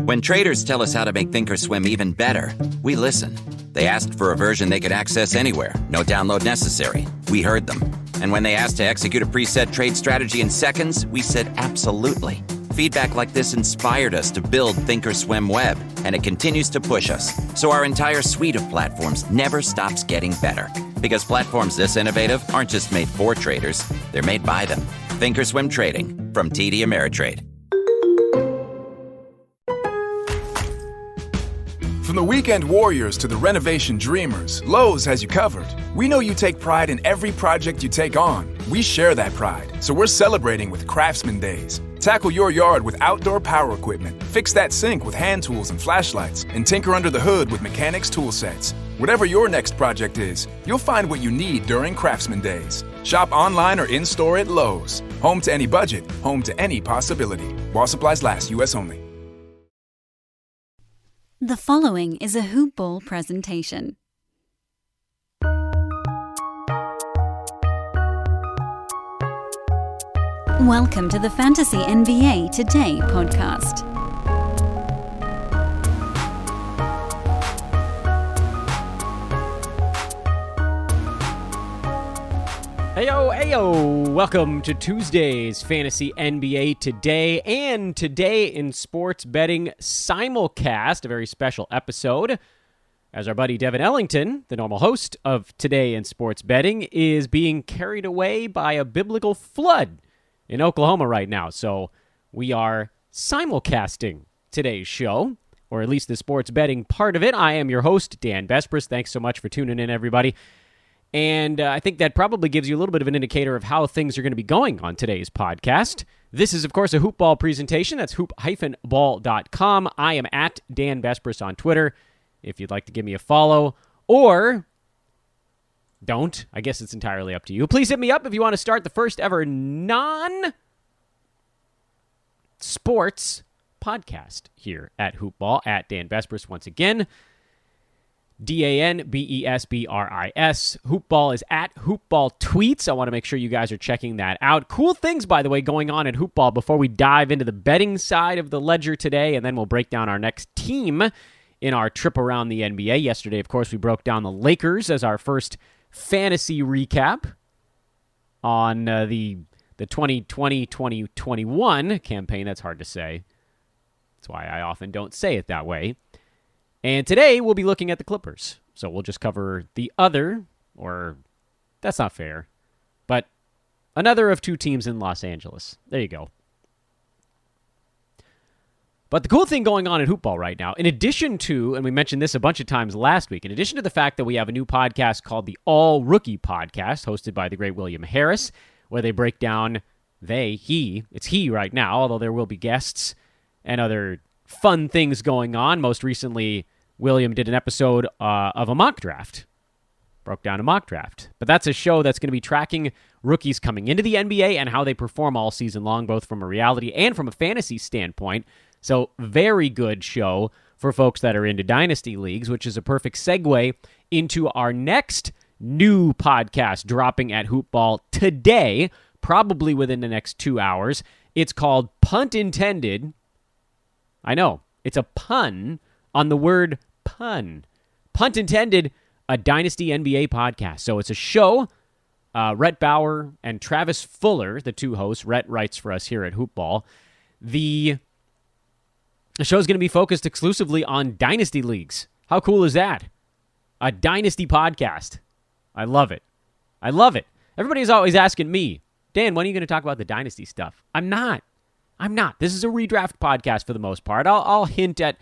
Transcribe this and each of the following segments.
When traders tell us how to make Thinkorswim even better, we listen. They asked for a version they could access anywhere, no download necessary. We heard them. And when they asked to execute a preset trade strategy in seconds, we said absolutely. Feedback like this inspired us to build Thinkorswim Web, and it continues to push us. So our entire suite of platforms never stops getting better. Because platforms this innovative aren't just made for traders, they're made by them. Thinkorswim Trading, from TD Ameritrade. From the weekend warriors to the renovation dreamers, Lowe's has you covered. We know you take pride in every project you take on. We share that pride, so we're celebrating with Craftsman Days. Tackle your yard with outdoor power equipment, fix that sink with hand tools and flashlights, and tinker under the hood with mechanics tool sets. Whatever your next project is, you'll find what you need during Craftsman Days. Shop online or in-store at Lowe's. Home to any budget, home to any possibility. While supplies last, U.S. only. The following is a Hoop Ball presentation. Welcome to the Fantasy NBA Today podcast. Heyo! Welcome to Tuesday's Fantasy NBA Today and Today in Sports Betting simulcast, a very special episode, as our buddy Devin Ellington, the normal host of Today in Sports Betting, is being carried away by a biblical flood in Oklahoma right now. So we are simulcasting today's show, or at least the sports betting part of it. I am your host, Dan Besbris. Thanks so much for tuning in, everybody. And I think that probably gives you a little bit of an indicator of how things are going to be going on today's podcast. This is, of course, a Hoop Ball presentation. That's hoop-ball.com. I am at Dan Besbris on Twitter, if you'd like to give me a follow. Or don't. I guess it's entirely up to you. Please hit me up if you want to start the first ever non-sports podcast here at Hoop Ball, at Dan Besbris once again. DANBESBRIS. Hoopball is at Hoopball Tweets. I want to make sure you guys are checking that out. Cool things, by the way, going on at Hoopball before we dive into the betting side of the ledger today, and then we'll break down our next team in our trip around the NBA. Yesterday, of course, we broke down the Lakers as our first fantasy recap on the 2020-2021 campaign. That's hard to say. That's why I often don't say it that way. And today, we'll be looking at the Clippers. So we'll just cover the other, or that's not fair, but another of two teams in Los Angeles. There you go. But the cool thing going on in Hoop Ball right now, in addition to, and we mentioned this a bunch of times last week, in addition to the fact that we have a new podcast called the All Rookie Podcast, hosted by the great William Harris, where they break down it's he right now, although there will be guests and other fun things going on. Most recently, William did an episode of a mock draft. Broke down a mock draft. But that's a show that's going to be tracking rookies coming into the NBA and how they perform all season long, both from a reality and from a fantasy standpoint. So very good show for folks that are into dynasty leagues, which is a perfect segue into our next new podcast dropping at Hoop Ball today, probably within the next 2 hours. It's called Punt Intended. I know, it's a pun on the word pun. Punt Intended, a Dynasty NBA podcast. So it's a show. Rhett Bauer and Travis Fuller, the two hosts. Rhett writes for us here at Hoop Ball. The show is going to be focused exclusively on Dynasty leagues. How cool is that? A Dynasty podcast. I love it. I love it. Everybody's always asking me, Dan, when are you going to talk about the Dynasty stuff? I'm not. This is a redraft podcast for the most part. I'll hint at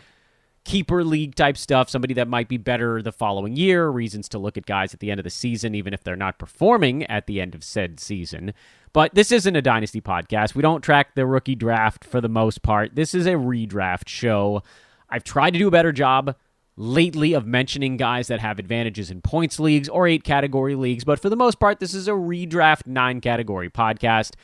keeper league type stuff, somebody that might be better the following year, reasons to look at guys at the end of the season, even if they're not performing at the end of said season. But this isn't a Dynasty podcast. We don't track the rookie draft for the most part. This is a redraft show. I've tried to do a better job lately of mentioning guys that have advantages in points leagues or 8-category leagues, but for the most part, this is a redraft 9-category podcast.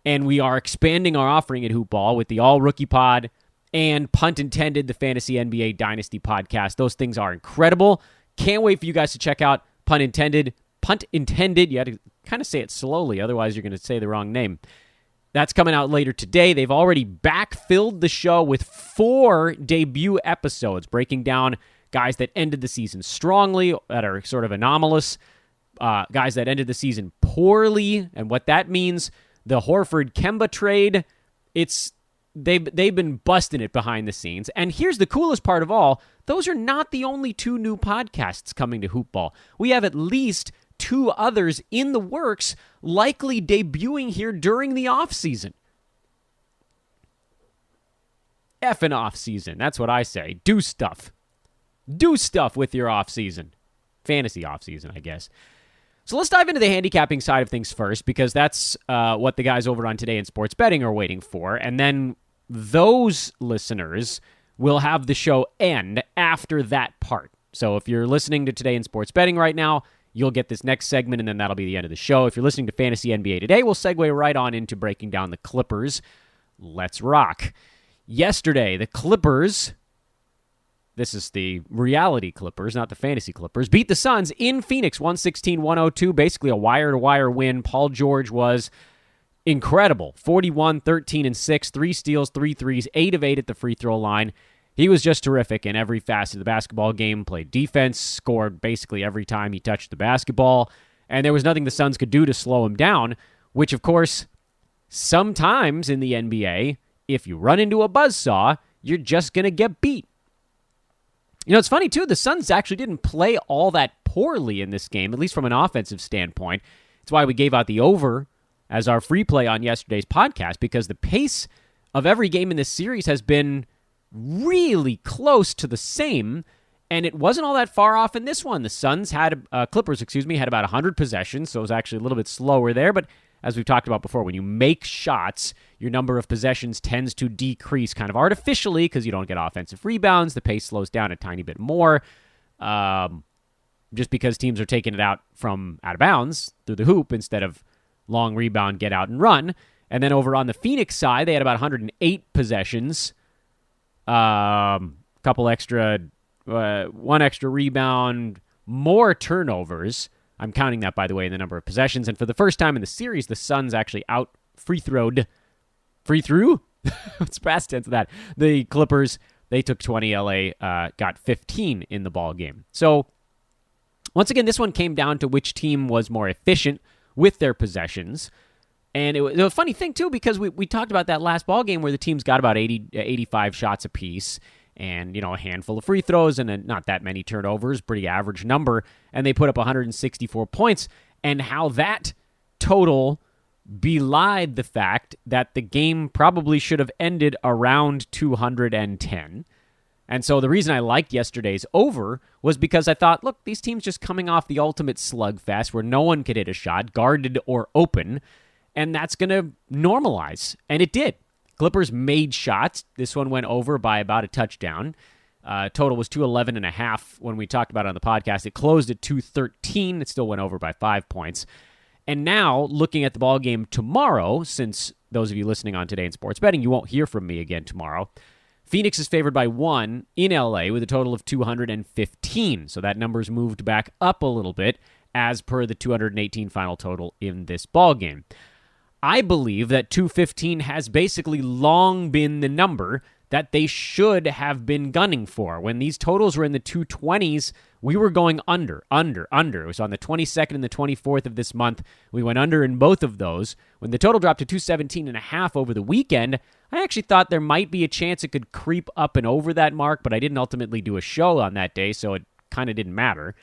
And we are expanding our offering at Hoop Ball with the All Rookie Pod and Punt Intended, the Fantasy NBA Dynasty podcast. Those things are incredible. Can't wait for you guys to check out Punt Intended. Punt Intended, you had to kind of say it slowly, otherwise you're going to say the wrong name. That's coming out later today. They've already backfilled the show with 4 debut episodes, breaking down guys that ended the season strongly, that are sort of anomalous, guys that ended the season poorly, and what that means. The Horford-Kemba trade, they've been busting it behind the scenes. And here's the coolest part of all. Those are not the only 2 new podcasts coming to Hoopball. We have at least 2 others in the works, likely debuting here during the offseason. Effing offseason. That's what I say. Do stuff. Do stuff with your offseason. Fantasy offseason, I guess. So let's dive into the handicapping side of things first, because that's what the guys over on Today in Sports Betting are waiting for. And then those listeners will have the show end after that part. So if you're listening to Today in Sports Betting right now, you'll get this next segment, and then that'll be the end of the show. If you're listening to Fantasy NBA Today, we'll segue right on into breaking down the Clippers. Let's rock. Yesterday, the Clippers, this is the reality Clippers, not the fantasy Clippers, beat the Suns in Phoenix, 116-102, basically a wire-to-wire win. Paul George was incredible. 41, 13, and 6, 3 steals, 3 threes, 8 of 8 at the free throw line. He was just terrific in every facet of the basketball game, played defense, scored basically every time he touched the basketball, and there was nothing the Suns could do to slow him down, which, of course, sometimes in the NBA, if you run into a buzzsaw, you're just going to get beat. You know, it's funny, too, the Suns actually didn't play all that poorly in this game, at least from an offensive standpoint. It's why we gave out the over as our free play on yesterday's podcast, because the pace of every game in this series has been really close to the same, and it wasn't all that far off in this one. The Suns had, Clippers, had about 100 possessions, so it was actually a little bit slower there, but as we've talked about before, when you make shots, your number of possessions tends to decrease kind of artificially because you don't get offensive rebounds. The pace slows down a tiny bit more, just because teams are taking it out of bounds through the hoop instead of long rebound, get out and run. And then over on the Phoenix side, they had about 108 possessions, couple extra, 1 extra rebound, more turnovers. I'm counting that, by the way, in the number of possessions. And for the first time in the series, the Suns actually out free threw? What's past tense of that? The Clippers, they took 20. LA got 15 in the ball game. So once again, this one came down to which team was more efficient with their possessions. And it was a funny thing, too, because we talked about that last ball game where the teams got about 85 shots apiece and, you know, a handful of free throws and not that many turnovers, pretty average number, and they put up 164 points, and how that total belied the fact that the game probably should have ended around 210. And so the reason I liked yesterday's over was because I thought, look, these teams just coming off the ultimate slugfest where no one could hit a shot, guarded or open, and that's going to normalize. And it did. Clippers made shots. This one went over by about a touchdown. Total was 211.5 when we talked about it on the podcast. It closed at 213. It still went over by 5 points. And now, looking at the ball game tomorrow, since those of you listening on Today in Sports Betting, you won't hear from me again tomorrow, Phoenix is favored by 1 in LA with a total of 215. So that number's moved back up a little bit as per the 218 final total in this ball game. I believe that 215 has basically long been the number that they should have been gunning for. When these totals were in the 220s, we were going under. It was on the 22nd and the 24th of this month. We went under in both of those. When the total dropped to 217.5 over the weekend, I actually thought there might be a chance it could creep up and over that mark, but I didn't ultimately do a show on that day, so it kind of didn't matter.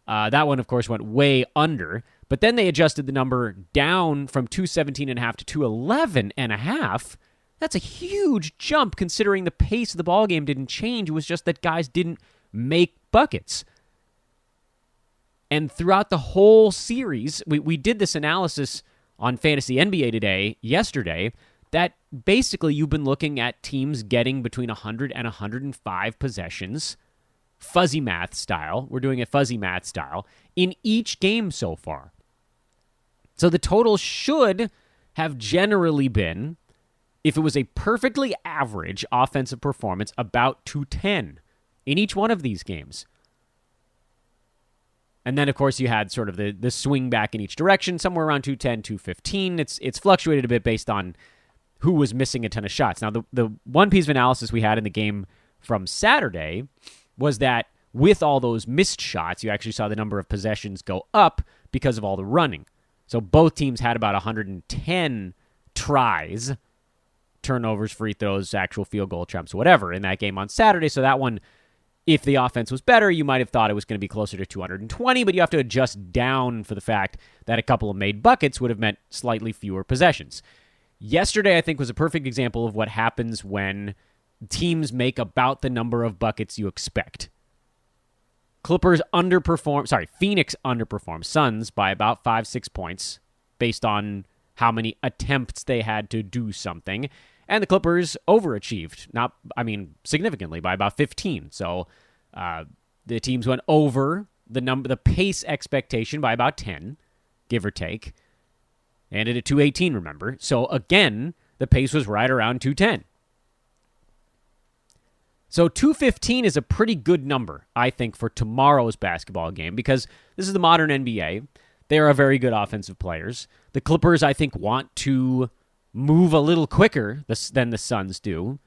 That one, of course, went way under. But then they adjusted the number down from 217.5 to 211.5. That's a huge jump considering the pace of the ballgame didn't change. It was just that guys didn't make buckets. And throughout the whole series, we did this analysis on Fantasy NBA Today yesterday that basically you've been looking at teams getting between 100 and 105 possessions, fuzzy math style. We're doing it fuzzy math style in each game so far. So the total should have generally been, if it was a perfectly average offensive performance, about 210 in each one of these games. And then, of course, you had sort of the swing back in each direction, somewhere around 210, 215. It's fluctuated a bit based on who was missing a ton of shots. Now, the one piece of analysis we had in the game from Saturday was that with all those missed shots, you actually saw the number of possessions go up because of all the running. So both teams had about 110 tries, turnovers, free throws, actual field goal attempts, whatever, in that game on Saturday. So that one, if the offense was better, you might have thought it was going to be closer to 220, but you have to adjust down for the fact that a couple of made buckets would have meant slightly fewer possessions. Yesterday, I think, was a perfect example of what happens when teams make about the number of buckets you expect. Phoenix underperformed Suns by about 5-6 points based on how many attempts they had to do something. And the Clippers overachieved, significantly by about 15. So the teams went over the pace expectation by about 10, give or take. Ended at 218, remember. So again, the pace was right around 210. So 215 is a pretty good number, I think, for tomorrow's basketball game because this is the modern NBA. They are very good offensive players. The Clippers, I think, want to move a little quicker than the Suns do.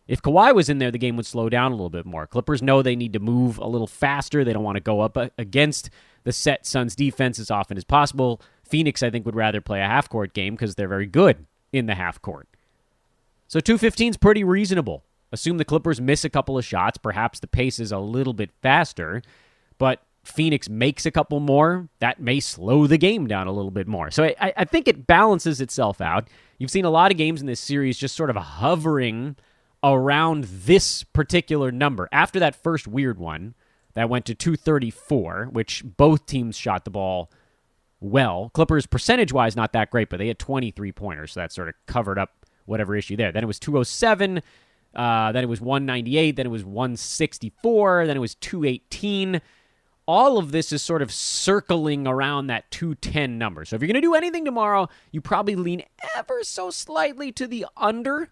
If Kawhi was in there, the game would slow down a little bit more. Clippers know they need to move a little faster. They don't want to go up against the set Suns defense as often as possible. Phoenix, I think, would rather play a half-court game because they're very good in the half-court. So 215 is pretty reasonable. Assume the Clippers miss a couple of shots. Perhaps the pace is a little bit faster, but Phoenix makes a couple more. That may slow the game down a little bit more. So I think it balances itself out. You've seen a lot of games in this series just sort of hovering around this particular number. After that first weird one that went to 234, which both teams shot the ball well. Clippers percentage-wise not that great, but they had 23 pointers, so that sort of covered up whatever issue there. Then it was 207. Then it was 198, then it was 164, then it was 218. All of this is sort of circling around that 210 number. So if you're going to do anything tomorrow, you probably lean ever so slightly to the under,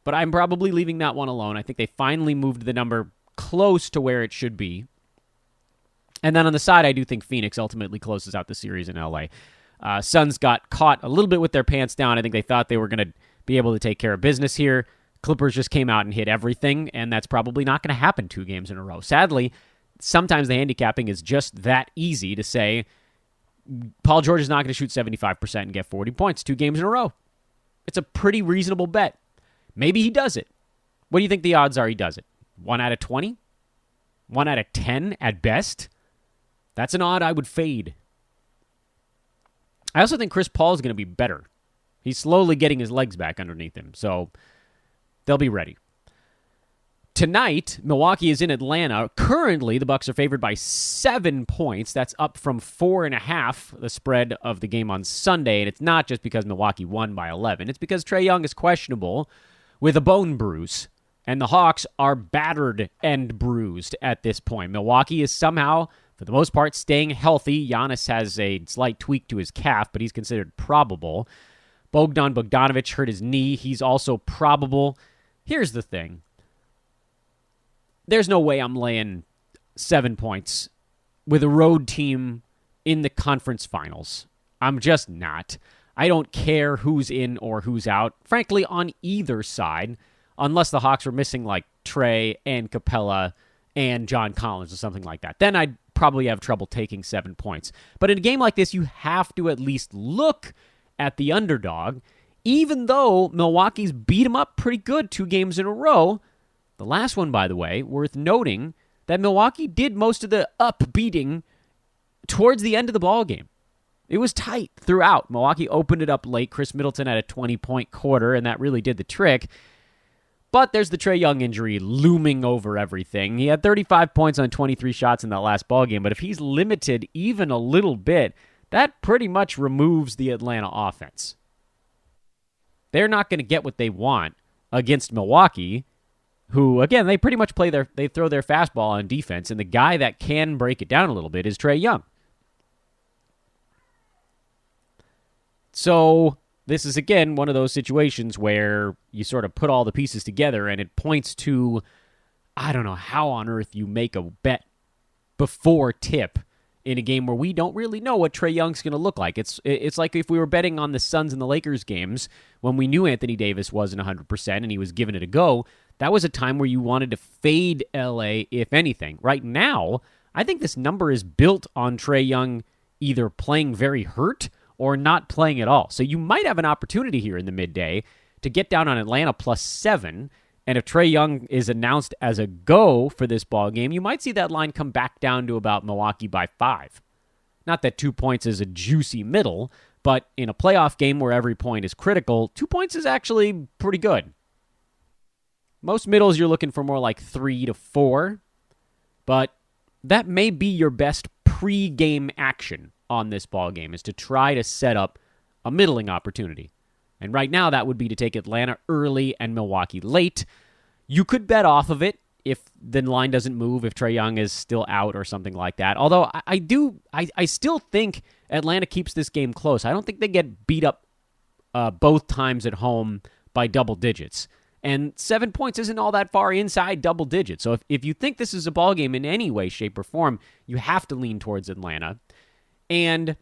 but I'm probably leaving that one alone. I think they finally moved the number close to where it should be. And then on the side, I do think Phoenix ultimately closes out the series in LA. Suns got caught a little bit with their pants down. I think they thought they were going to be able to take care of business here. Clippers just came out and hit everything, and that's probably not going to happen 2 games in a row. Sadly, sometimes the handicapping is just that easy to say, Paul George is not going to shoot 75% and get 40 points 2 games in a row. It's a pretty reasonable bet. Maybe he does it. What do you think the odds are he does it? 1 out of 20? 1 out of 10 at best? That's an odd I would fade. I also think Chris Paul is going to be better. He's slowly getting his legs back underneath him, so they'll be ready. Tonight, Milwaukee is in Atlanta. Currently, the Bucks are favored by 7 points. That's up from 4.5, the spread of the game on Sunday. And it's not just because Milwaukee won by 11. It's because Trae Young is questionable with a bone bruise. And the Hawks are battered and bruised at this point. Milwaukee is somehow, for the most part, staying healthy. Giannis has a slight tweak to his calf, but he's considered probable. Bogdan Bogdanovic hurt his knee. He's also probable. Here's the thing. There's no way I'm laying 7 points with a road team in the conference finals. I'm just not. I don't care who's in or who's out, frankly, on either side, unless the Hawks were missing like Trae and Capella and John Collins or something like that. Then I'd probably have trouble taking 7 points. But in a game like this, you have to at least look at the underdog, even though Milwaukee's beat him up pretty good 2 games in a row. The last one, by the way, worth noting that Milwaukee did most of the upbeating towards the end of the ball game. It was tight throughout. Milwaukee opened it up late. Chris Middleton had a 20-point quarter, and that really did the trick. But there's the Trae Young injury looming over everything. He had 35 points on 23 shots in that last ball game, but if he's limited even a little bit, that pretty much removes the Atlanta offense. They're not going to get what they want against Milwaukee, who, again, they pretty much they throw their fastball on defense, and the guy that can break it down a little bit is Trae Young. So this is, again, one of those situations where you sort of put all the pieces together, and it points to, I don't know how on earth you make a bet before tip in a game where we don't really know what Trae Young's going to look like. It's like if we were betting on the Suns and the Lakers games when we knew Anthony Davis wasn't 100% and he was giving it a go. That was a time where you wanted to fade LA, if anything. Right now, I think this number is built on Trae Young either playing very hurt or not playing at all. So you might have an opportunity here in the midday to get down on Atlanta +7. And if Trae Young is announced as a go for this ball game, you might see that line come back down to about Milwaukee by 5. Not that 2 points is a juicy middle, but in a playoff game where every point is critical, 2 points is actually pretty good. Most middles you're looking for more like 3 to 4, but that may be your best pre-game action on this ball game, is to try to set up a middling opportunity. And right now, that would be to take Atlanta early and Milwaukee late. You could bet off of it if the line doesn't move, if Trae Young is still out or something like that. Although I still think Atlanta keeps this game close. I don't think they get beat up both times at home by double digits. And 7 points isn't all that far inside double digits. So if you think this is a ball game in any way, shape, or form, you have to lean towards Atlanta. And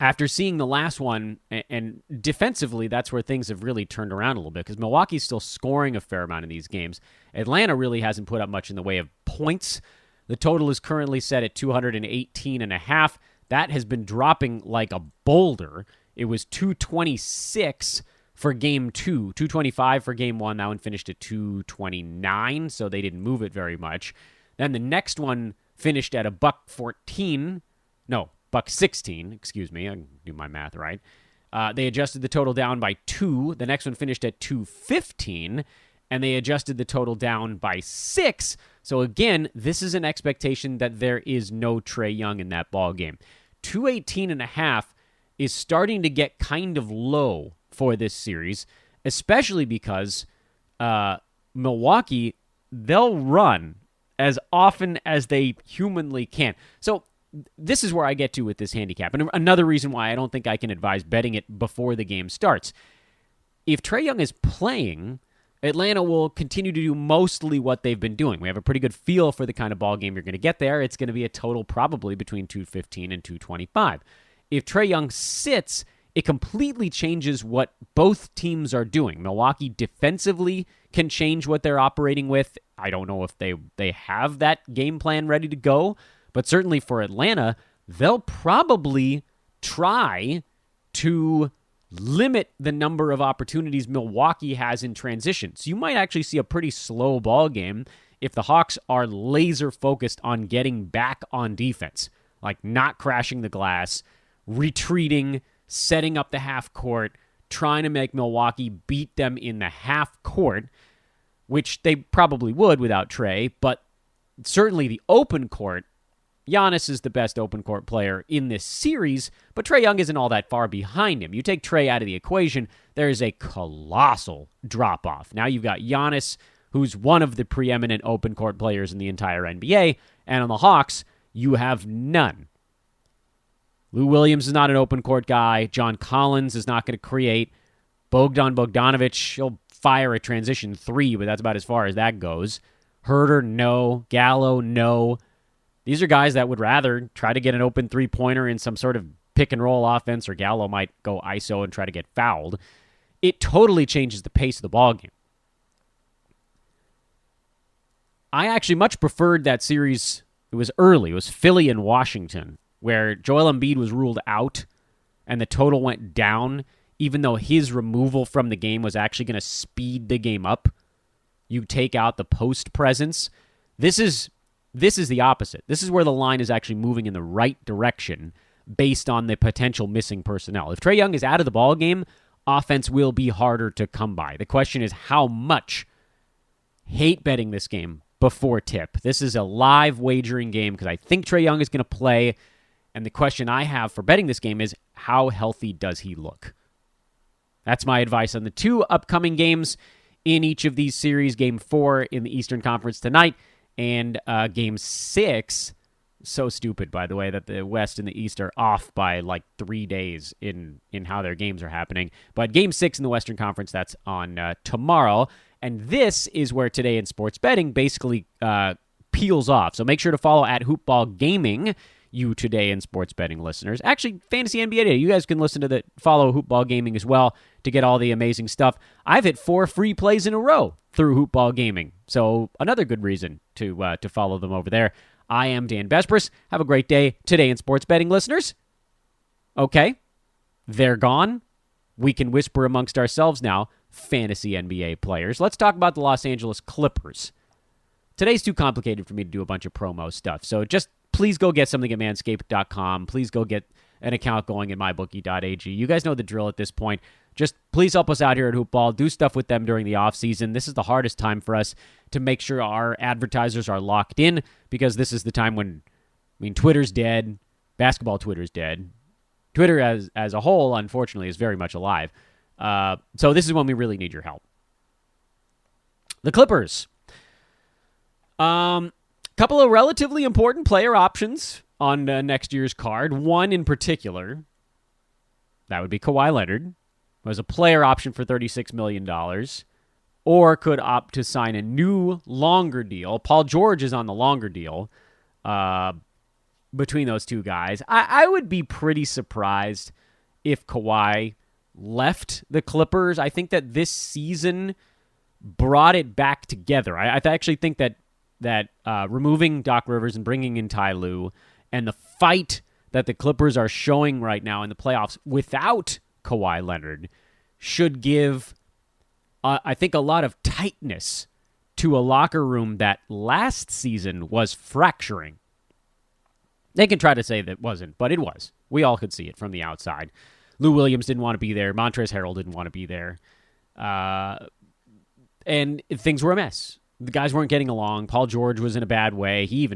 after seeing the last one, and defensively, that's where things have really turned around a little bit, because Milwaukee's still scoring a fair amount in these games. Atlanta really hasn't put up much in the way of points. The total is currently set at 218.5. That has been dropping like a boulder. It was 226 for Game 2, 225 for Game 1. That one finished at 229, so they didn't move it very much. Then the next one finished at $116. Excuse me. I can do my math right. They adjusted the total down by 2. The next one finished at 215, and they adjusted the total down by 6. So again, this is an expectation that there is no Trae Young in that ball game. 218.5 is starting to get kind of low for this series, especially because Milwaukee, they'll run as often as they humanly can. So this is where I get to with this handicap. And another reason why I don't think I can advise betting it before the game starts. If Trae Young is playing, Atlanta will continue to do mostly what they've been doing. We have a pretty good feel for the kind of ball game you're going to get there. It's going to be a total probably between 215 and 225. If Trae Young sits, it completely changes what both teams are doing. Milwaukee defensively can change what they're operating with. I don't know if they have that game plan ready to go, but certainly for Atlanta, they'll probably try to limit the number of opportunities Milwaukee has in transition. So you might actually see a pretty slow ball game if the Hawks are laser focused on getting back on defense, like not crashing the glass, retreating, setting up the half court, trying to make Milwaukee beat them in the half court, which they probably would without Trae, but certainly the open court, Giannis is the best open court player in this series, but Trae Young isn't all that far behind him. You take Trae out of the equation, there is a colossal drop-off. Now you've got Giannis, who's one of the preeminent open court players in the entire NBA, and on the Hawks, you have none. Lou Williams is not an open court guy. John Collins is not going to create. Bogdanovic, he'll fire a transition 3, but that's about as far as that goes. Herter, no. Gallo, no. These are guys that would rather try to get an open three-pointer in some sort of pick-and-roll offense, or Gallo might go ISO and try to get fouled. It totally changes the pace of the ballgame. I actually much preferred that series. It was early. It was Philly and Washington, where Joel Embiid was ruled out and the total went down, even though his removal from the game was actually going to speed the game up. You take out the post presence. This is the opposite. This is where the line is actually moving in the right direction based on the potential missing personnel. If Trae Young is out of the ball game, offense will be harder to come by. The question is how much. Hate betting this game before tip. This is a live wagering game because I think Trae Young is going to play, and the question I have for betting this game is how healthy does he look? That's my advice on the 2 upcoming games in each of these series. Game 4 in the Eastern Conference tonight, and Game 6, so stupid, by the way, that the West and the East are off by like 3 days in how their games are happening. But Game 6 in the Western Conference, that's on tomorrow. And this is where Today in Sports Betting basically peels off. So make sure to follow at Hoopball Gaming. you today in sports betting listeners. Actually, Fantasy NBA Today. You guys can listen to follow Hoopball Gaming as well to get all the amazing stuff. I've hit 4 free plays in a row through Hoopball Gaming. So another good reason to follow them over there. I am Dan Vespris. Have a great day today in sports betting listeners. Okay, they're gone. We can whisper amongst ourselves now, fantasy NBA players. Let's talk about the Los Angeles Clippers. Today's too complicated for me to do a bunch of promo stuff, so just please go get something at manscaped.com. Please go get an account going at mybookie.ag. You guys know the drill at this point. Just please help us out here at Hoopball. Do stuff with them during the offseason. This is the hardest time for us to make sure our advertisers are locked in, because this is the time when, Twitter's dead. Basketball Twitter's dead. Twitter as a whole, unfortunately, is very much alive. So this is when we really need your help. The Clippers. Couple of relatively important player options on next year's card. One in particular, that would be Kawhi Leonard, who has a player option for $36 million, or could opt to sign a new, longer deal. Paul George is on the longer deal between those two guys. I would be pretty surprised if Kawhi left the Clippers. I think that this season brought it back together. I actually think that removing Doc Rivers and bringing in Ty Lue and the fight that the Clippers are showing right now in the playoffs without Kawhi Leonard should give, I think, a lot of tightness to a locker room that last season was fracturing. They can try to say that it wasn't, but it was. We all could see it from the outside. Lou Williams didn't want to be there. Montrezl Harrell didn't want to be there. And things were a mess. The guys weren't getting along. Paul George was in a bad way. He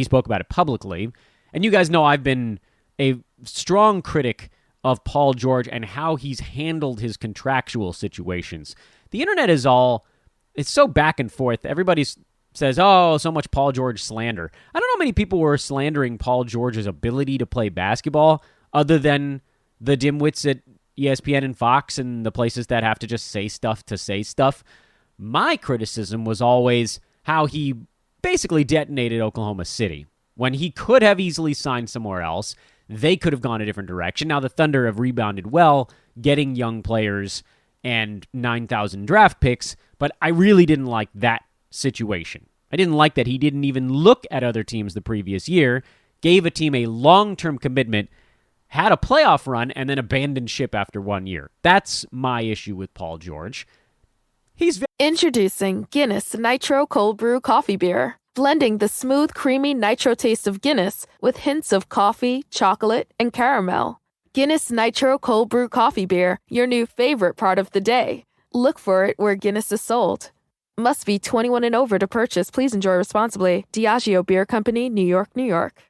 spoke about it publicly. And you guys know I've been a strong critic of Paul George and how he's handled his contractual situations. The internet it's so back and forth. Everybody says, oh, so much Paul George slander. I don't know how many people were slandering Paul George's ability to play basketball other than the dimwits at ESPN and Fox and the places that have to just say stuff to say stuff. My criticism was always how he basically detonated Oklahoma City. When he could have easily signed somewhere else, they could have gone a different direction. Now the Thunder have rebounded well, getting young players and 9,000 draft picks, but I really didn't like that situation. I didn't like that he didn't even look at other teams the previous year, gave a team a long-term commitment, had a playoff run, and then abandoned ship after 1 year. That's my issue with Paul George. Introducing Guinness Nitro Cold Brew Coffee Beer, blending the smooth, creamy nitro taste of Guinness with hints of coffee, chocolate, and caramel. Guinness Nitro Cold Brew Coffee Beer, your new favorite part of the day. Look for it where Guinness is sold. Must be 21 and over to purchase. Please enjoy responsibly. Diageo Beer Company, New York, New York.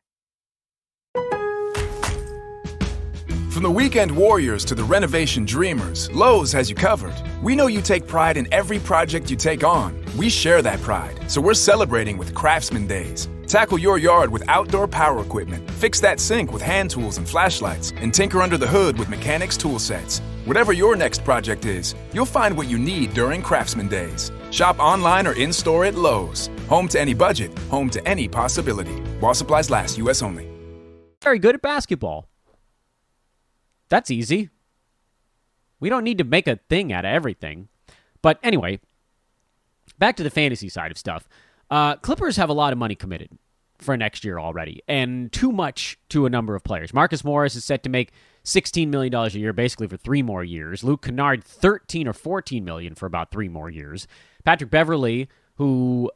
From the weekend warriors to the renovation dreamers, Lowe's has you covered. We know you take pride in every project you take on. We share that pride, so we're celebrating with Craftsman Days. Tackle your yard with outdoor power equipment, fix that sink with hand tools and flashlights, and tinker under the hood with mechanics tool sets. Whatever your next project is, you'll find what you need during Craftsman Days. Shop online or in-store at Lowe's. Home to any budget, home to any possibility. While supplies last, U.S. only. Very good at basketball. That's easy. We don't need to make a thing out of everything. But anyway, back to the fantasy side of stuff. Clippers have a lot of money committed for next year already, and too much to a number of players. Marcus Morris is set to make $16 million a year, basically for 3 more years. Luke Kennard, $13 or $14 million for about 3 more years. Patrick Beverley, who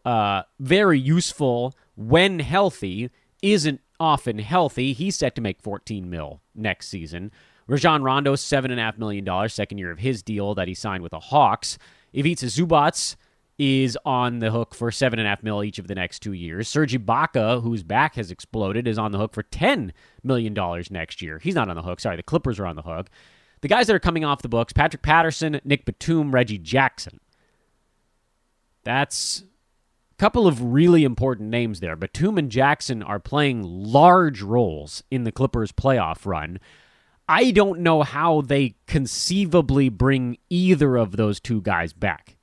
very useful when healthy, isn't often healthy. He's set to make $14 million next season. Rajon Rondo, $7.5 million, second year of his deal that he signed with the Hawks. Ivica Zubac is on the hook for $7.5 million each of the next 2 years. Serge Ibaka, whose back has exploded, is on the hook for $10 million next year. He's not on the hook. Sorry, the Clippers are on the hook. The guys that are coming off the books, Patrick Patterson, Nick Batum, Reggie Jackson. That's a couple of really important names there. Batum and Jackson are playing large roles in the Clippers' playoff run. I don't know how they conceivably bring either of those two guys back.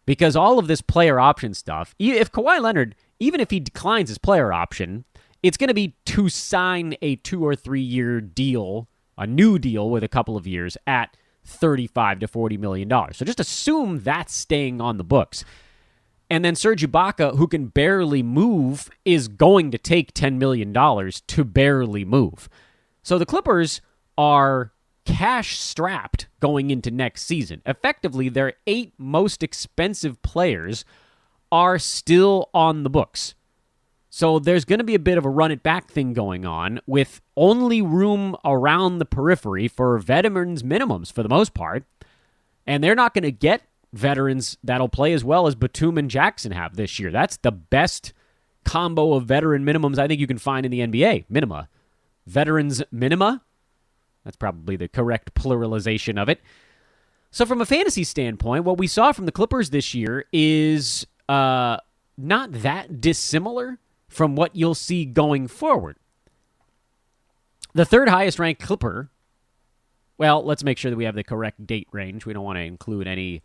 Because all of this player option stuff, if Kawhi Leonard, even if he declines his player option, it's going to be to sign a 2 or 3 year deal, a new deal with a couple of years at $35 to $40 million. So just assume that's staying on the books. And then Serge Ibaka, who can barely move, is going to take $10 million to barely move. So the Clippers are cash strapped going into next season. Effectively, their 8 most expensive players are still on the books. So there's going to be a bit of a run it back thing going on with only room around the periphery for veterans minimums for the most part. And they're not going to get veterans that'll play as well as Batum and Jackson have this year. That's the best combo of veteran minimums I think you can find in the NBA. Minima. Veterans minima. That's probably the correct pluralization of it. So from a fantasy standpoint, what we saw from the Clippers this year is not that dissimilar from what you'll see going forward. The third highest ranked Clipper, well, let's make sure that we have the correct date range. We don't want to include any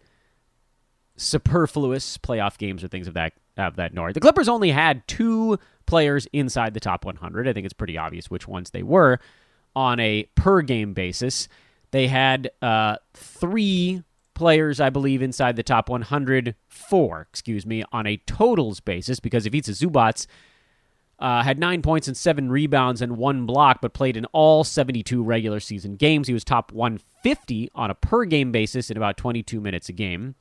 superfluous playoff games or things of that nature. The Clippers only had 2 players inside the top 100. I think it's pretty obvious which ones they were on a per-game basis. They had 3 players, I believe, inside the top 100, 4, on a totals basis, because Ivica Zubac had 9 points and 7 rebounds and 1 block, but played in all 72 regular season games. He was top 150 on a per-game basis in about 22 minutes a game.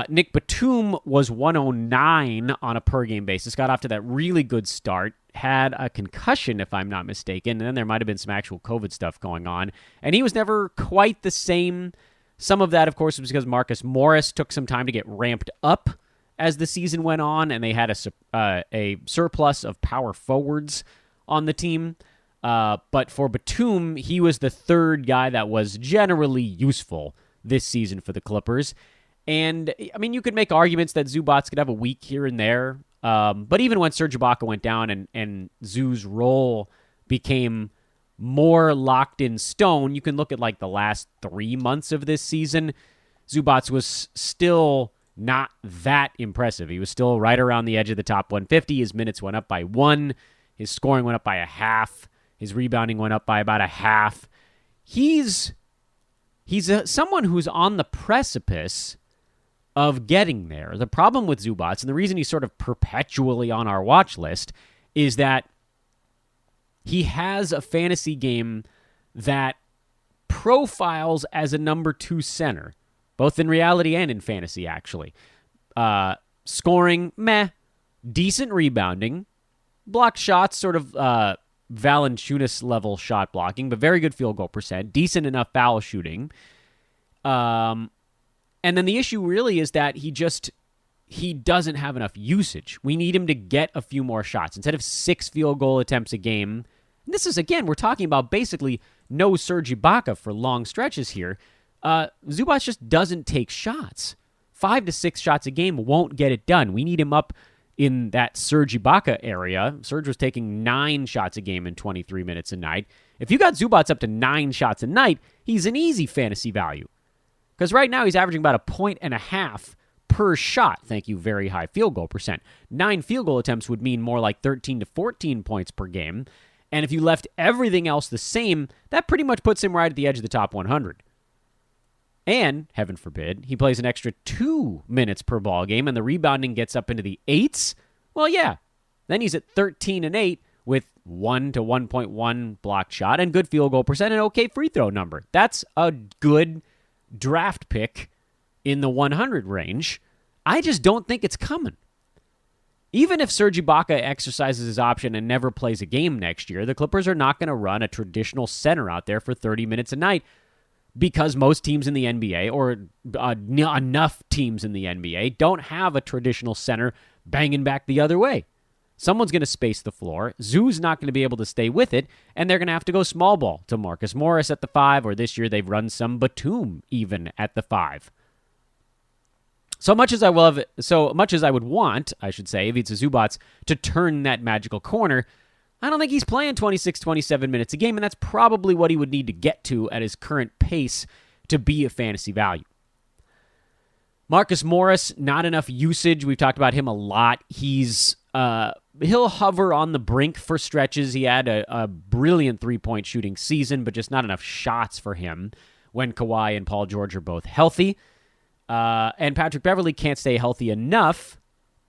Nick Batum was 109 on a per-game basis, got off to that really good start, had a concussion, if I'm not mistaken, and then there might have been some actual COVID stuff going on, and he was never quite the same. Some of that, of course, was because Marcus Morris took some time to get ramped up as the season went on, and they had a surplus of power forwards on the team. But for Batum, he was the third guy that was generally useful this season for the Clippers. And, I mean, you could make arguments that Zubac could have a week here and there. But even when Serge Ibaka went down and Zu's role became more locked in stone, you can look at like the last 3 months of this season. Zubac was still not that impressive. He was still right around the edge of the top 150. His minutes went up by 1. His scoring went up by 0.5. His rebounding went up by about 0.5. He's someone who's on the precipice of getting there. The problem with Zubac, and the reason he's sort of perpetually on our watch list, is that he has a fantasy game that profiles as a number 2 center, both in reality and in fantasy, actually. Scoring, meh. Decent rebounding. Blocked shots, sort of Valanciunas level shot blocking, but very good field goal percent. Decent enough foul shooting. And then the issue really is that he doesn't have enough usage. We need him to get a few more shots. Instead of 6 field goal attempts a game, and this is, again, we're talking about basically no Serge Ibaka for long stretches here. Zubac just doesn't take shots. 5 to 6 shots a game won't get it done. We need him up in that Serge Ibaka area. Serge was taking 9 shots a game in 23 minutes a night. If you got Zubac up to 9 shots a night, he's an easy fantasy value. Because right now he's averaging about 1.5 points per shot. Thank you, very high field goal percent. 9 field goal attempts would mean more like 13 to 14 points per game. And if you left everything else the same, that pretty much puts him right at the edge of the top 100. And, heaven forbid, he plays an extra 2 minutes per ball game and the rebounding gets up into the 8s. Well, yeah. Then he's at 13 and 8 with 1 to 1.1 blocked shot and good field goal percent and okay free throw number. That's a good draft pick in the 100 range. I just don't think it's coming. Even if Serge Ibaka exercises his option and never plays a game next year, the Clippers are not going to run a traditional center out there for 30 minutes a night because most teams in the NBA, or enough teams in the NBA, don't have a traditional center banging back the other way. Someone's going to space the floor. Zoo's not going to be able to stay with it, and they're going to have to go small ball to Marcus Morris at the 5, or this year they've run some Batum even at the 5. So much as I would want, I should say, Ivica Zubac to turn that magical corner, I don't think he's playing 26, 27 minutes a game, and that's probably what he would need to get to at his current pace to be a fantasy value. Marcus Morris, not enough usage. We've talked about him a lot. He's He'll hover on the brink for stretches. He had a brilliant three-point shooting season, but just not enough shots for him when Kawhi and Paul George are both healthy. And Patrick Beverley can't stay healthy enough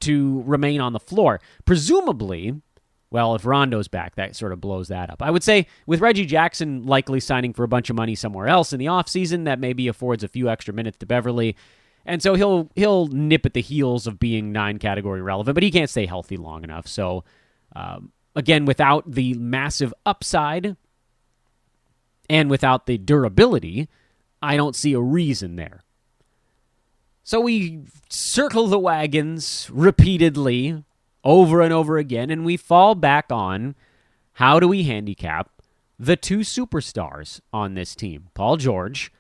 to remain on the floor. Presumably, well, if Rondo's back, that sort of blows that up. I would say with Reggie Jackson likely signing for a bunch of money somewhere else in the offseason, that maybe affords a few extra minutes to Beverley. And so he'll nip at the heels of being 9-category relevant, but he can't stay healthy long enough. So, again, without the massive upside and without the durability, I don't see a reason there. So we circle the wagons repeatedly over and over again, and we fall back on how do we handicap the two superstars on this team, Paul George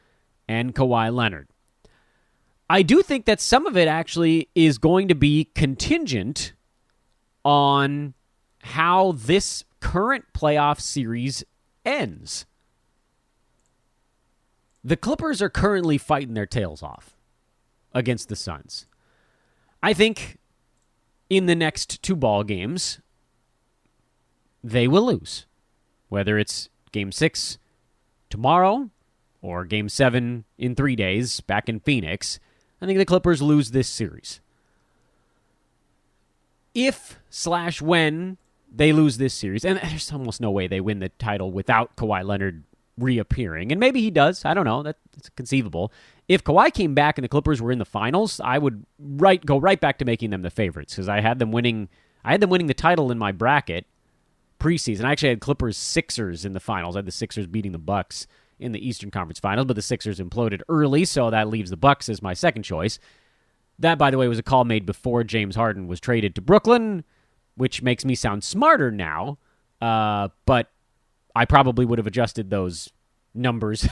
and Kawhi Leonard. I do think that some of it actually is going to be contingent on how this current playoff series ends. The Clippers are currently fighting their tails off against the Suns. I think in the next 2 ball games, they will lose. Whether it's Game 6 tomorrow or Game 7 in 3 days back in Phoenix, I think the Clippers lose this series. If/when they lose this series, and there's almost no way they win the title without Kawhi Leonard reappearing, and maybe he does, I don't know, that's conceivable. If Kawhi came back and the Clippers were in the finals, I would go right back to making them the favorites, because I had them winning the title in my bracket preseason. I actually had Clippers-Sixers in the finals. I had the Sixers beating the Bucks in the Eastern Conference Finals, but the Sixers imploded early, so that leaves the Bucks as my second choice. That, by the way, was a call made before James Harden was traded to Brooklyn, which makes me sound smarter now, but I probably would have adjusted those numbers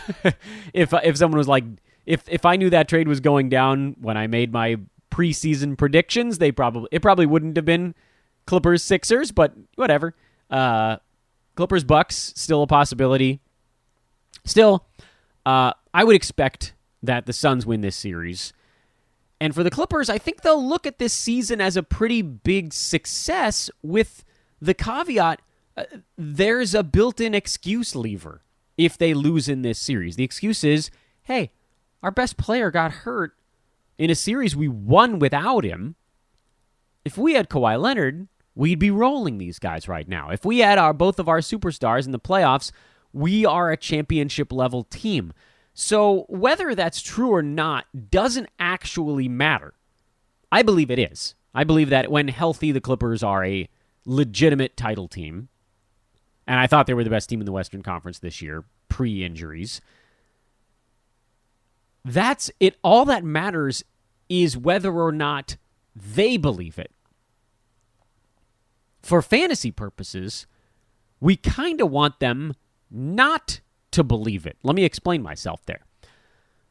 if someone was like, if I knew that trade was going down when I made my preseason predictions, it probably wouldn't have been Clippers-Sixers, but whatever. Clippers-Bucks, still a possibility. Still, I would expect that the Suns win this series. And for the Clippers, I think they'll look at this season as a pretty big success with the caveat, there's a built-in excuse lever if they lose in this series. The excuse is, hey, our best player got hurt in a series we won without him. If we had Kawhi Leonard, we'd be rolling these guys right now. If we had both of our superstars in the playoffs, we are a championship-level team. So whether that's true or not doesn't actually matter. I believe it is. I believe that when healthy, the Clippers are a legitimate title team. And I thought they were the best team in the Western Conference this year, pre-injuries. That's it. All that matters is whether or not they believe it. For fantasy purposes, we kind of want them not to believe it. Let me explain myself there.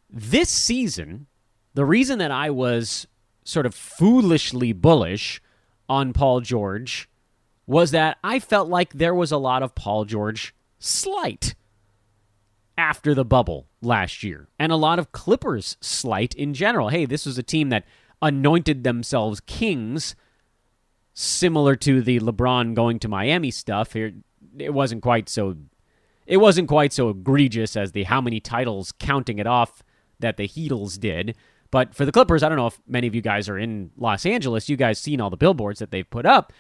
This season, the reason that I was sort of foolishly bullish on Paul George was that I felt like there was a lot of Paul George slight after the bubble last year, and a lot of Clippers slight in general. Hey, this was a team that anointed themselves kings, similar to the LeBron going to Miami stuff. Here, it wasn't quite so egregious as the how many titles counting it off that the Heatles did. But for the Clippers, I don't know if many of you guys are in Los Angeles. You guys seen all the billboards that they've put up,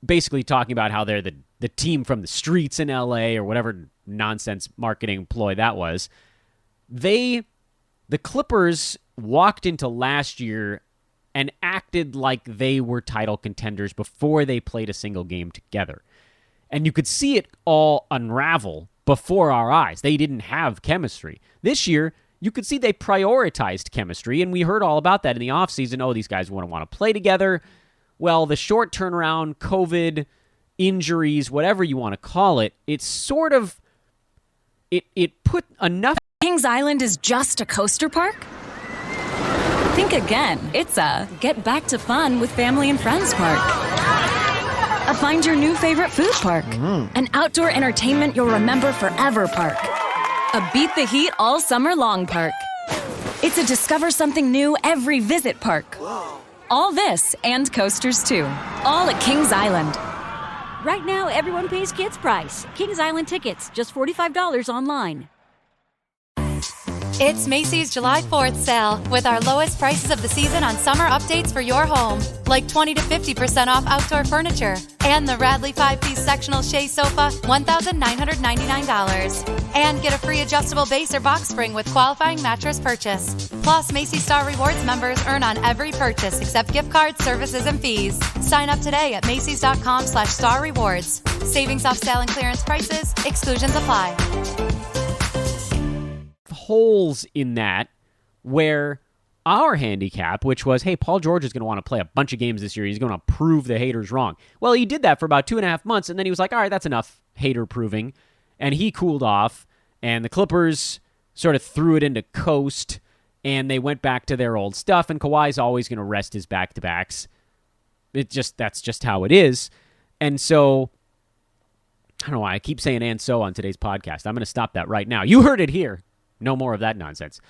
basically talking about how they're the team from the streets in LA or whatever nonsense marketing ploy that was. The Clippers walked into last year and acted like they were title contenders before they played a single game together. And you could see it all unravel before our eyes. They didn't have chemistry. This year, you could see they prioritized chemistry, and we heard all about that in the offseason. Oh, these guys want to play together. Well, the short turnaround, COVID, injuries, whatever you want to call it, it's sort of, it put enough... Kings Island is just a coaster park? Think again. It's a get back to fun with family and friends park. A find your new favorite food park. An outdoor entertainment you'll remember forever park. A beat the heat all summer long park. It's a discover something new every visit park. All this and coasters too. All at Kings Island. Right now, everyone pays kids' price. Kings Island tickets, just $45 online. It's Macy's July 4th sale with our lowest prices of the season on summer updates for your home, like 20 to 50% off outdoor furniture and the Radley 5-piece sectional Shea sofa, $1,999. And get a free adjustable base or box spring with qualifying mattress purchase. Plus, Macy's Star Rewards members earn on every purchase except gift cards, services, and fees. Sign up today at Macys.com/Star Rewards. Savings off sale and clearance prices. Exclusions apply. Holes in that where our handicap, which was, hey, Paul George is going to want to play a bunch of games this year. He's going to prove the haters wrong. Well, he did that for about 2.5 months, and then he was like, all right, that's enough hater proving. And he cooled off, and the Clippers sort of threw it into coast, and they went back to their old stuff, and Kawhi's always going to rest his back-to-backs. That's just how it is. And so, I don't know why I keep saying and so on today's podcast. I'm going to stop that right now. You heard it here. No more of that nonsense.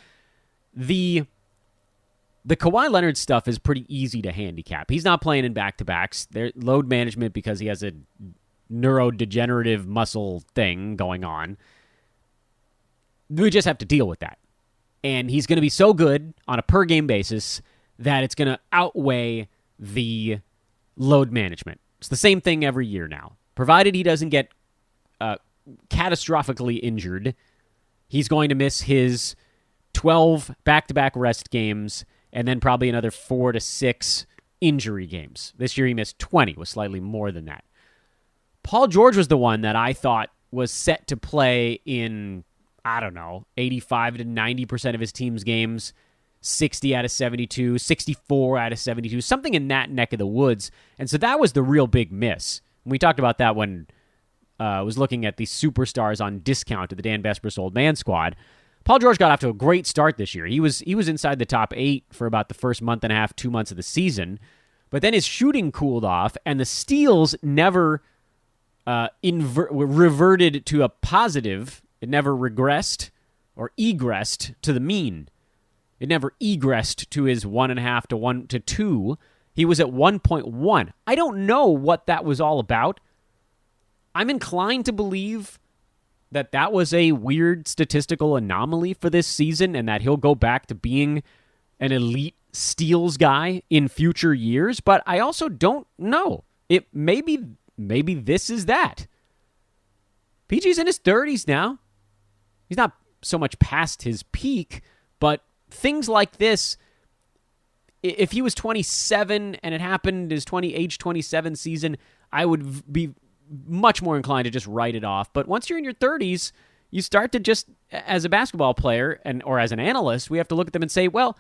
The Kawhi Leonard stuff is pretty easy to handicap. He's not playing in back-to-backs. There's load management because he has a neurodegenerative muscle thing going on. We just have to deal with that. And he's going to be so good on a per-game basis that it's going to outweigh the load management. It's the same thing every year now. Provided he doesn't get catastrophically injured, he's going to miss his 12 back-to-back rest games and then probably another 4 to 6 injury games. This year he missed 20, was slightly more than that. Paul George was the one that I thought was set to play in, 85 to 90% of his team's games, 60 out of 72, 64 out of 72, something in that neck of the woods. And so that was the real big miss. And we talked about that when I was looking at the superstars on discount of the Dan Besbris Old Man Squad. Paul George got off to a great start this year. He was inside the top 8 for about the first month and a half, 2 months of the season. But then his shooting cooled off, and the steals never reverted to a positive. It never regressed or egressed to the mean. It never egressed to his 1.5 to 1 to 2. He was at 1.1. I don't know what that was all about. I'm inclined to believe that was a weird statistical anomaly for this season and that he'll go back to being an elite steals guy in future years, but I also don't know. Maybe this is that. PG's in his 30s now. He's not so much past his peak, but things like this, if he was 27 and it happened his age 27 season, I would be much more inclined to just write it off. But once you're in your 30s, you start to just, as a basketball player or as an analyst, we have to look at them and say, well,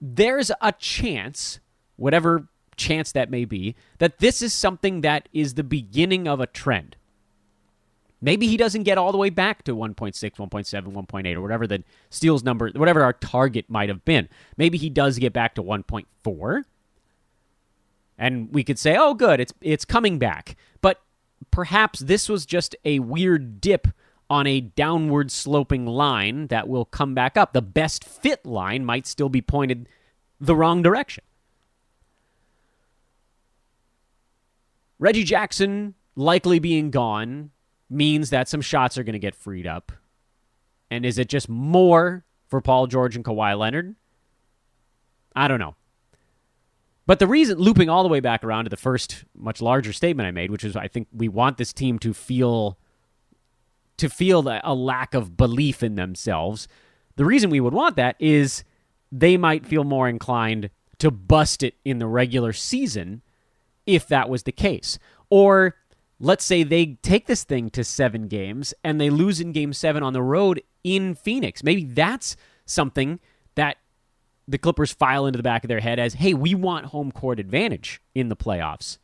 there's a chance, whatever chance that may be, that this is something that is the beginning of a trend. Maybe he doesn't get all the way back to 1.6, 1.7, 1.8, or whatever the steals number, whatever our target might have been. Maybe he does get back to 1.4. And we could say, oh, good, it's coming back. But perhaps this was just a weird dip on a downward sloping line that will come back up. The best fit line might still be pointed the wrong direction. Reggie Jackson likely being gone means that some shots are going to get freed up. And is it just more for Paul George and Kawhi Leonard? I don't know. But the reason, looping all the way back around to the first much larger statement I made, which is I think we want this team to feel a lack of belief in themselves. The reason we would want that is they might feel more inclined to bust it in the regular season if that was the case. Or let's say they take this thing to 7 games and they lose in Game 7 on the road in Phoenix. Maybe that's something that the Clippers file into the back of their head as, hey, we want home court advantage in the playoffs.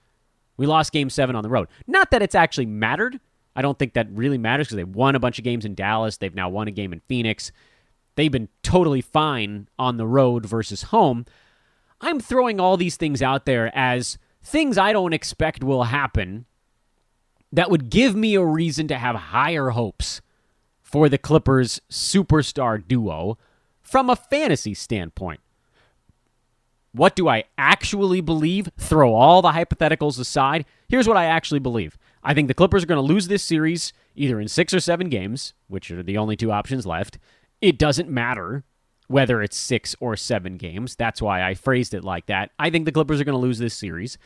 We lost Game 7 on the road. Not that it's actually mattered. I don't think that really matters because they won a bunch of games in Dallas. They've now won a game in Phoenix. They've been totally fine on the road versus home. I'm throwing all these things out there as things I don't expect will happen that would give me a reason to have higher hopes for the Clippers' superstar duo from a fantasy standpoint. What do I actually believe? Throw all the hypotheticals aside. Here's what I actually believe. I think the Clippers are going to lose this series either in 6 or 7 games, which are the only 2 options left. It doesn't matter whether it's 6 or 7 games. That's why I phrased it like that. I think the Clippers are going to lose this series.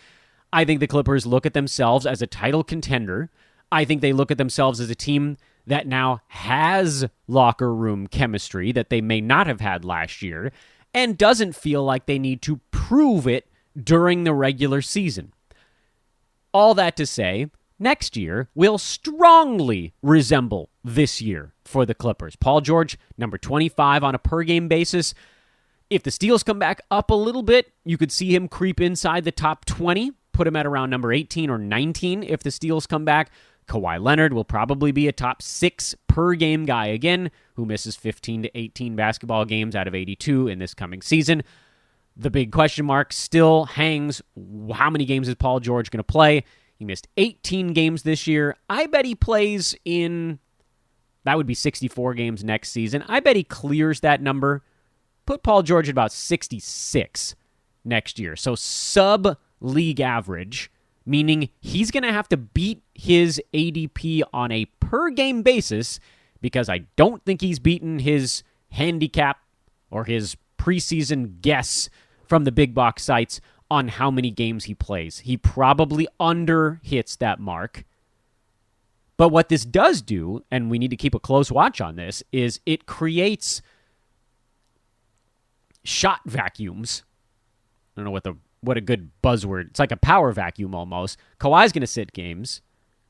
I think the Clippers look at themselves as a title contender. I think they look at themselves as a team that now has locker room chemistry that they may not have had last year and doesn't feel like they need to prove it during the regular season. All that to say, next year will strongly resemble this year for the Clippers. Paul George, number 25 on a per-game basis. If the Steals come back up a little bit, you could see him creep inside the top 20, put him at around number 18 or 19 if the Steals come back. Kawhi Leonard will probably be a top 6 per-game guy again, who misses 15 to 18 basketball games out of 82 in this coming season. The big question mark still hangs, how many games is Paul George going to play? He missed 18 games this year. I bet he plays in, that would be 64 games next season. I bet he clears that number. Put Paul George at about 66 next year. So sub-league average, meaning he's going to have to beat his ADP on a per-game basis because I don't think he's beaten his handicap or his preseason guess from the big box sites on how many games he plays. He probably under-hits that mark. But what this does do, and we need to keep a close watch on this, is it creates shot vacuums. I don't know what a good buzzword. It's like a power vacuum almost. Kawhi's going to sit games.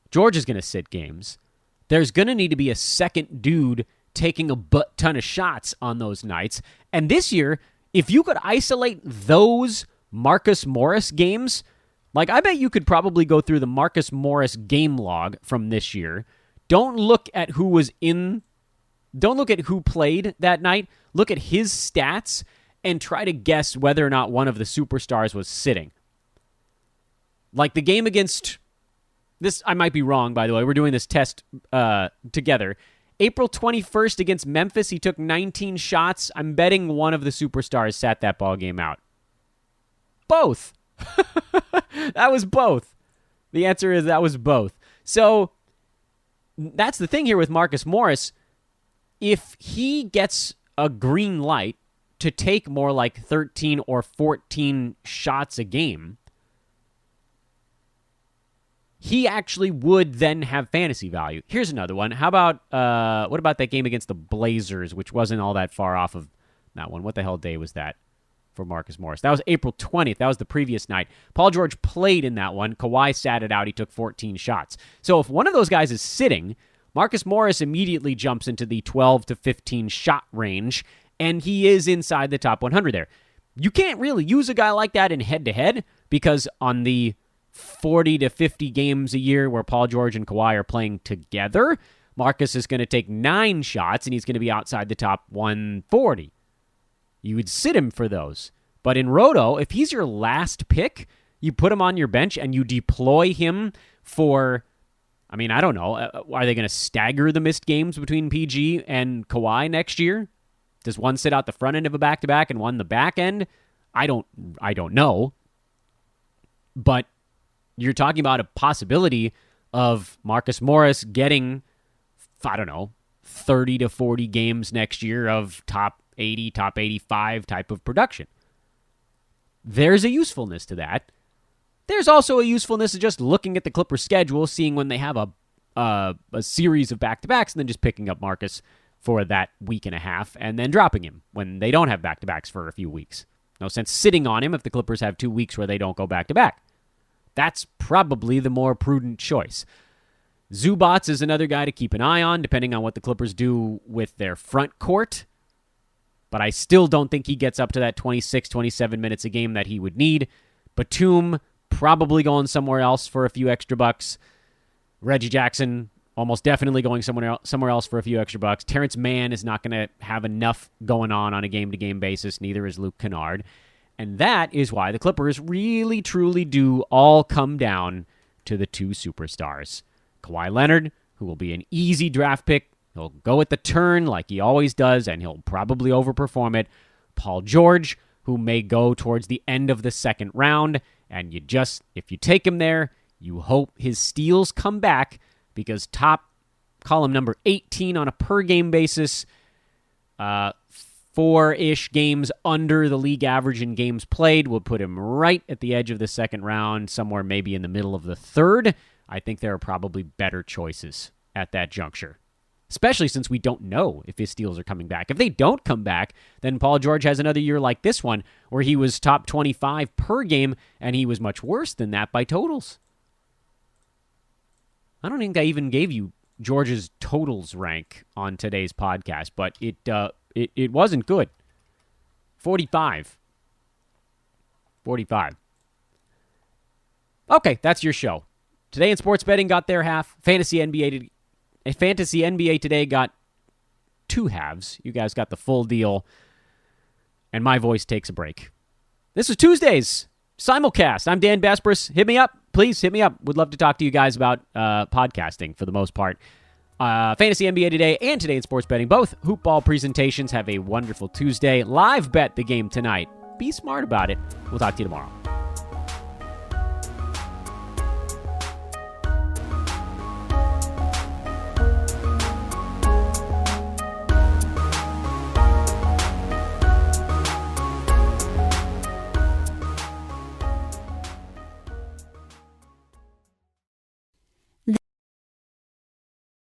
George is going to sit games. There's going to need to be a second dude taking a ton of shots on those nights. And this year, if you could isolate those Marcus Morris games, like I bet you could probably go through the Marcus Morris game log from this year. Don't look at who played that night. Look at his stats and try to guess whether or not one of the superstars was sitting. Like the game against this, I might be wrong, by the way. We're doing this test together. April 21st against Memphis, he took 19 shots. I'm betting one of the superstars sat that ball game out. Both. That was both. The answer is that was both. So that's the thing here with Marcus Morris. If he gets a green light to take more like 13 or 14 shots a game, he actually would then have fantasy value. Here's another one. How about, what about that game against the Blazers, which wasn't all that far off of that one? What the hell day was that for Marcus Morris? That was April 20th. That was the previous night. Paul George played in that one. Kawhi sat it out. He took 14 shots. So if one of those guys is sitting, Marcus Morris immediately jumps into the 12 to 15 shot range, and he is inside the top 100 there. You can't really use a guy like that in head-to-head because on the 40 to 50 games a year where Paul George and Kawhi are playing together, Marcus is going to take 9 shots, and he's going to be outside the top 140. You would sit him for those. But in Roto, if he's your last pick, you put him on your bench and you deploy him for, I mean, I don't know. Are they going to stagger the missed games between PG and Kawhi next year? Does one sit out the front end of a back-to-back and one the back end? I don't know. But you're talking about a possibility of Marcus Morris getting, I don't know, 30 to 40 games next year of top 80, top 85 type of production. There's a usefulness to that. There's also a usefulness of just looking at the Clippers' schedule, seeing when they have a series of back-to-backs, and then just picking up Marcus for that week and a half, and then dropping him when they don't have back-to-backs for a few weeks. No sense sitting on him if the Clippers have 2 weeks where they don't go back-to-back. That's probably the more prudent choice. Zubats is another guy to keep an eye on, depending on what the Clippers do with their front court. But I still don't think he gets up to that 26, 27 minutes a game that he would need. Batum probably going somewhere else for a few extra bucks. Reggie Jackson almost definitely going somewhere else for a few extra bucks. Terrence Mann is not going to have enough going on a game-to-game basis. Neither is Luke Kennard. And that is why the Clippers really, truly do all come down to the 2 superstars. Kawhi Leonard, who will be an easy draft pick. He'll go at the turn like he always does, and he'll probably overperform it. Paul George, who may go towards the end of the second round. And if you take him there, you hope his steals come back, because top column number 18 on a per-game basis, 4-ish games under the league average in games played, will put him right at the edge of the second round, somewhere maybe in the middle of the third. I think there are probably better choices at that juncture, especially since we don't know if his steals are coming back. If they don't come back, then Paul George has another year like this one, where he was top 25 per game, and he was much worse than that by totals. I don't think I even gave you George's totals rank on today's podcast, but it wasn't good. 45. Okay, that's your show. Today in sports betting got their half. Fantasy NBA today got 2 halves. You guys got the full deal. And my voice takes a break. This is Tuesday's simulcast. I'm Dan Besbris. Hit me up. Please hit me up. Would love to talk to you guys about podcasting for the most part. Fantasy NBA today and today in sports betting. Both hoop ball presentations. Have a wonderful Tuesday. Live bet the game tonight. Be smart about it. We'll talk to you tomorrow.